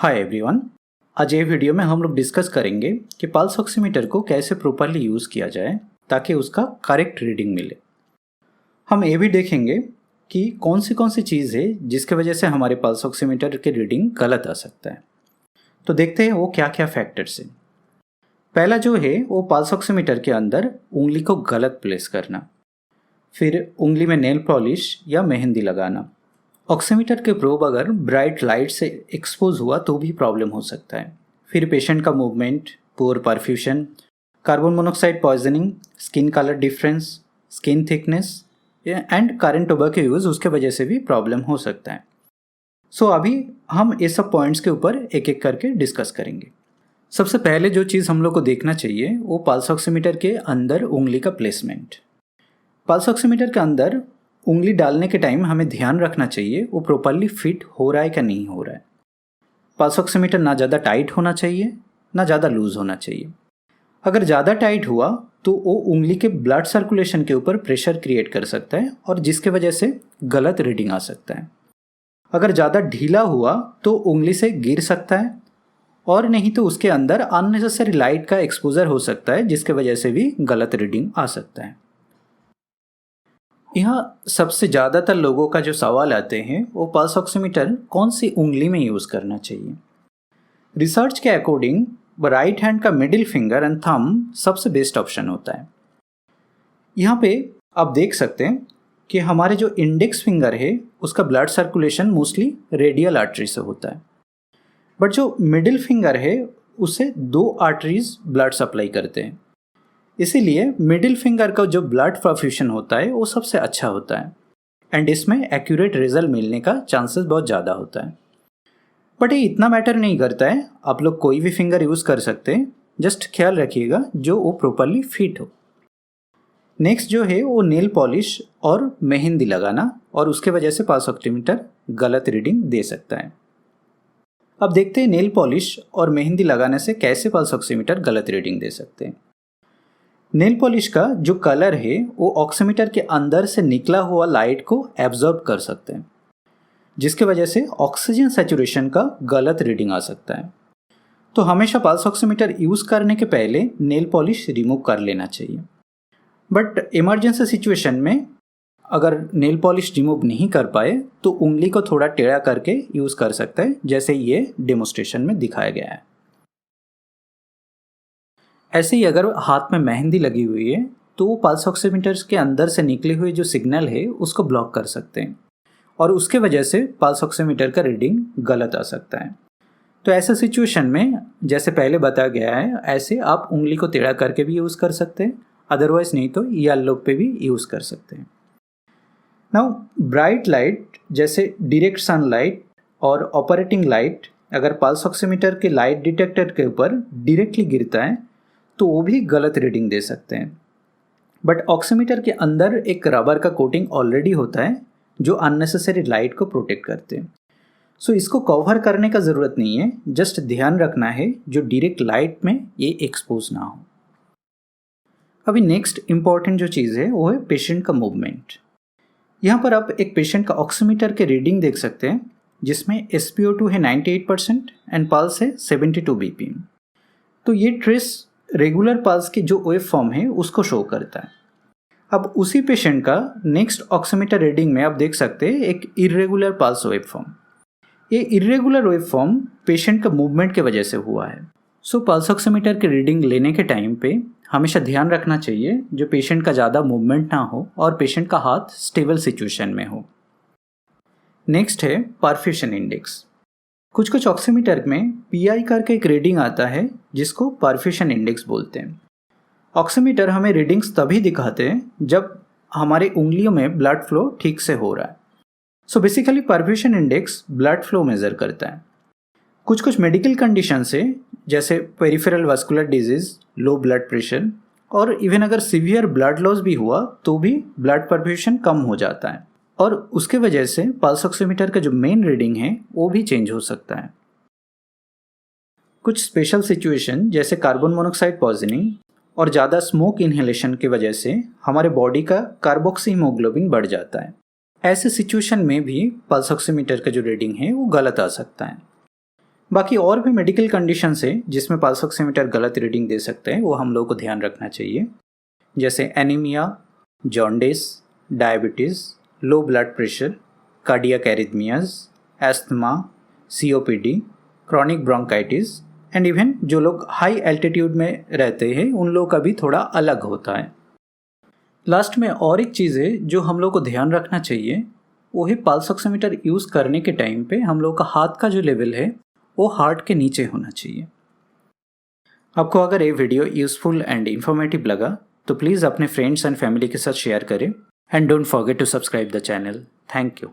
Hi everyone. आज ये video में हम लोग डिस्कस करेंगे कि पल्स ऑक्सीमीटर को कैसे प्रॉपरली यूज़ किया जाए ताकि उसका करेक्ट रीडिंग मिले। हम ये भी देखेंगे कि कौन सी चीज़ है जिसके वजह से हमारे पल्स ऑक्सीमीटर के रीडिंग गलत आ सकता है। तो देखते हैं वो क्या क्या फैक्टर्स हैं। पहला जो है वो पल्स ऑक्सीमीटर के अंदर उंगली को गलत प्लेस करना, फिर उंगली में नेल पॉलिश या मेहंदी लगाना। ऑक्सीमीटर के प्रोब अगर ब्राइट लाइट से एक्सपोज हुआ तो भी प्रॉब्लम हो सकता है। फिर पेशेंट का movement, poor perfusion, carbon monoxide poisoning, skin colour difference, skin thickness and current tobacco use, उसके वजह से भी प्रॉब्लम हो सकता है। सो अभी हम ये सब पॉइंट्स के ऊपर एक एक करके डिस्कस करेंगे। सबसे पहले जो चीज़ हम लोग को देखना चाहिए वो पल्स ऑक्सीमीटर के अंदर उंगली का प्लेसमेंट। पल्स ऑक्सीमीटर के अंदर उंगली डालने के टाइम हमें ध्यान रखना चाहिए वो प्रॉपरली फिट हो रहा है कि नहीं हो रहा है। पल्स ऑक्सीमीटर ना ज़्यादा टाइट होना चाहिए ना ज़्यादा लूज़ होना चाहिए। अगर ज़्यादा टाइट हुआ तो वो उंगली के ब्लड सर्कुलेशन के ऊपर प्रेशर क्रिएट कर सकता है और जिसके वजह से गलत रीडिंग आ सकता है। अगर ज़्यादा ढीला हुआ तो उंगली से गिर सकता है और नहीं तो उसके अंदर अननेसेसरी लाइट का एक्सपोजर हो सकता है जिसके वजह से भी गलत रीडिंग आ सकता है। यहाँ सबसे ज़्यादातर लोगों का जो सवाल आते हैं वो पल्स ऑक्सीमीटर कौन सी उंगली में यूज़ करना चाहिए। रिसर्च के अकॉर्डिंग राइट हैंड का मिडिल फिंगर एंड थंब सबसे बेस्ट ऑप्शन होता है। यहाँ पे आप देख सकते हैं कि हमारे जो इंडेक्स फिंगर है उसका blood circulation mostly radial artery से होता है, बट जो मिडिल फिंगर है उसे 2 आर्टरीज ब्लड सप्लाई करते हैं। इसीलिए मिडिल फिंगर का जो ब्लड परफ्यूशन होता है वो सबसे अच्छा होता है एंड इसमें एक्यूरेट रिजल्ट मिलने का चांसेस बहुत ज़्यादा होता है। बट ये इतना मैटर नहीं करता है, आप लोग कोई भी फिंगर यूज़ कर सकते हैं, जस्ट ख्याल रखिएगा जो वो प्रॉपरली फिट हो। नेक्स्ट जो है वो नेल पॉलिश और मेहंदी लगाना, और उसके वजह से पल्स ऑक्सीमीटर गलत रीडिंग दे सकता है। अब देखते हैं नेल पॉलिश और मेहंदी लगाने से कैसे पल्स ऑक्सीमीटर गलत रीडिंग दे सकते हैं। नेल पॉलिश का जो कलर है वो ऑक्सीमीटर के अंदर से निकला हुआ लाइट को एब्जॉर्ब कर सकते हैं, जिसके वजह से ऑक्सीजन सैचुरेशन का गलत रीडिंग आ सकता है। तो हमेशा पल्स ऑक्सीमीटर यूज़ करने के पहले नेल पॉलिश रिमूव कर लेना चाहिए। बट इमरजेंसी सिचुएशन में अगर नेल पॉलिश रिमूव नहीं कर पाए तो उंगली को थोड़ा टेढ़ा करके यूज़ कर सकते हैं, जैसे ये डेमोस्ट्रेशन में दिखाया गया है। ऐसे ही अगर हाथ में मेहंदी लगी हुई है तो वो पल्स ऑक्सीमीटर के अंदर से निकले हुए जो सिग्नल है उसको ब्लॉक कर सकते हैं और उसके वजह से पल्स ऑक्सीमीटर का रीडिंग गलत आ सकता है। तो ऐसे सिचुएशन में जैसे पहले बताया गया है ऐसे आप उंगली को टेढ़ा करके भी यूज़ कर सकते हैं, अदरवाइज नहीं तो येलो पे भी यूज़ कर सकते हैं। नाउ ब्राइट लाइट जैसे डायरेक्ट सनलाइट और ऑपरेटिंग लाइट अगर पल्स ऑक्सीमीटर के लाइट डिटेक्टर के ऊपर डायरेक्टली गिरता है तो वो भी गलत रीडिंग दे सकते हैं। बट ऑक्सीमीटर के अंदर एक रबर का कोटिंग ऑलरेडी होता है जो अननेसेसरी लाइट को प्रोटेक्ट करते हैं। सो इसको कवर करने का ज़रूरत नहीं है, जस्ट ध्यान रखना है जो डायरेक्ट लाइट में ये एक्सपोज ना हो। अभी नेक्स्ट इम्पॉर्टेंट जो चीज़ है वो है पेशेंट का मूवमेंट। यहाँ पर आप एक पेशेंट का ऑक्सीमीटर के रीडिंग देख सकते हैं जिसमें SpO2 है 98% एंड पल्स है 72 BPM। तो ये ट्रेस रेगुलर पल्स की जो वेव फॉर्म है उसको शो करता है। अब उसी पेशेंट का नेक्स्ट ऑक्सीमीटर रीडिंग में आप देख सकते हैं एक इरेगुलर पल्स वेव फॉर्म। ये इरेगुलर वेव फॉर्म पेशेंट का मूवमेंट के वजह से हुआ है। सो पल्स ऑक्सीमीटर की रीडिंग लेने के टाइम पे हमेशा ध्यान रखना चाहिए जो पेशेंट का ज़्यादा मूवमेंट ना हो और पेशेंट का हाथ स्टेबल सिचुएशन में हो। नेक्स्ट है परफ्यूशन इंडेक्स। कुछ ऑक्सीमीटर में PI करके एक रीडिंग आता है जिसको परफ्यूशन इंडेक्स बोलते हैं। ऑक्सीमीटर हमें रीडिंग्स तभी दिखाते हैं जब हमारे उंगलियों में ब्लड फ्लो ठीक से हो रहा है। So basically perfusion index blood flow measure करता है। कुछ मेडिकल कंडीशन से जैसे peripheral vascular disease, low blood pressure और इवन अगर सीवियर ब्लड लॉस भी हुआ तो भी ब्लड परफ्यूशन कम हो जाता है और उसके वजह से पल्स ऑक्सीमीटर का जो मेन रीडिंग है वो भी चेंज हो सकता है। कुछ स्पेशल सिचुएशन जैसे कार्बन मोनोक्साइड पॉइजनिंग और ज़्यादा स्मोक इन्हेलेशन की वजह से हमारे बॉडी का कार्बोक्सी हीमोग्लोबिन बढ़ जाता है। ऐसे सिचुएशन में भी पल्स ऑक्सीमीटर का जो रीडिंग है वो गलत आ सकता है। बाकी और भी मेडिकल कंडीशंस है जिसमें पल्स ऑक्सीमीटर गलत रीडिंग दे सकते हैं, वो हम लोगों को ध्यान रखना चाहिए, जैसे anaemia, jaundice, diabetes, low blood pressure, cardiac arrhythmias, asthma, COPD, chronic bronchitis and even जो लोग हाई एल्टीट्यूड में रहते हैं उन लोगों का भी थोड़ा अलग होता है। लास्ट में और एक चीज़ है जो हम लोग को ध्यान रखना चाहिए, वो है पल्स ऑक्सीमीटर यूज़ करने के टाइम पे हम लोग का हाथ का जो लेवल है वो हार्ट के नीचे होना चाहिए। आपको अगर ये वीडियो यूज़फुल एंड इन्फॉर्मेटिव लगा तो प्लीज़ अपने फ्रेंड्स एंड फैमिली के साथ शेयर करें and don't forget to subscribe the channel. Thank you.